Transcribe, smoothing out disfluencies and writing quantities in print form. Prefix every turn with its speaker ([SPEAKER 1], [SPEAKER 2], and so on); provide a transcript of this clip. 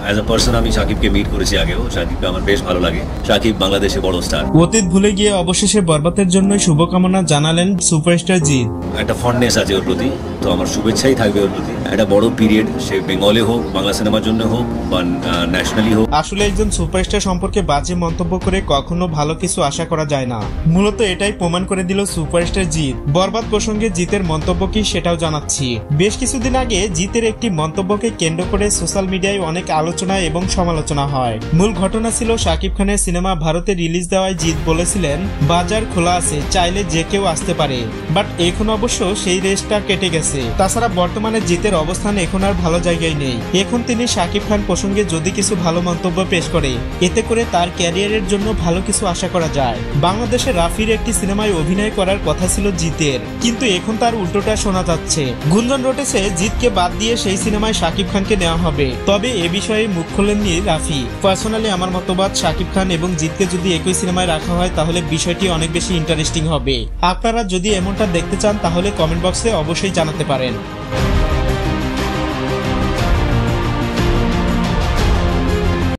[SPEAKER 1] As a person আমি শাকিবকে meet করেছি আগেও। শাকিবকে আমার বেশ ভালো লাগে। শাকিব বাংলাদেশে বড় স্টার।
[SPEAKER 2] অতীত ভুলে গিয়ে অবশেষে বরবাদের জন্য শুভকামনা জানালেন সুপারস্টার জিৎ।
[SPEAKER 1] একটা ফন্ডনেস আছে ওর প্রতি, তো আমার শুভেচ্ছাই থাকবে ওর প্রতি। একটা বড় পিরিয়ড, সে বেঙ্গলে হোক, বাংলা সিনেমার জন্য হোক বা ন্যাশনালি হোক।
[SPEAKER 2] আসলে একজন সুপারস্টার সম্পর্কে বাজে মন্তব্য করে কখনো ভালো কিছু আশা করা যায় না। মূলত এটাই প্রমাণ করে দিল সুপারস্টার জিৎ। বরবাদ প্রসঙ্গে জিতের মন্তব্য কি সেটাও জানাচ্ছি। বেশ কিছুদিন আগে জিতের একটি মন্তব্যকে কেন্দ্র করে সোশ্যাল মিডিয়ায় অনেক আলোচনা এবং সমালোচনা হয়। মূল ঘটনা ছিল শাকিব খানের সিনেমা ভারতে রিলিজ দেওয়ায় জিৎ বলেছিলেন, বাজার খোলা আছে, চাইলে যে কেউ আসতে পারে। বাট এখন অবশ্য সেই রেসটা কেটে গেছে। তাছাড়া বর্তমানে জিতের অবস্থান এখন আর ভালো জায়গায় নেই। এখন তিনি শাকিব খান প্রসঙ্গে যদি কিছু ভালো মন্তব্য পেশ করে, এতে করে তার ক্যারিয়ারের জন্য ভালো কিছু আশা করা যায়। বাংলাদেশে রাফির একটি সিনেমায় অভিনয় করার কথা ছিল জিতের, কিন্তু এখন তার উল্টোটা শোনা যাচ্ছে। গুঞ্জন রটেছে জিতকে বাদ দিয়ে সেই সিনেমায় শাকিব খানকে নেওয়া হবে। তবে এ বিষয়ে মুখ খোলেননি রাফি। পার্সোনালি আমার মতবাদ, শাকিব খান এবং জিতকে যদি একই সিনেমায় রাখা হয় তাহলে বিষয়টি অনেক বেশি ইন্টারেস্টিং হবে। আপনারা যদি এমনটা দেখতে চান তাহলে কমেন্ট বক্সে অবশ্যই জানাতে পারেন।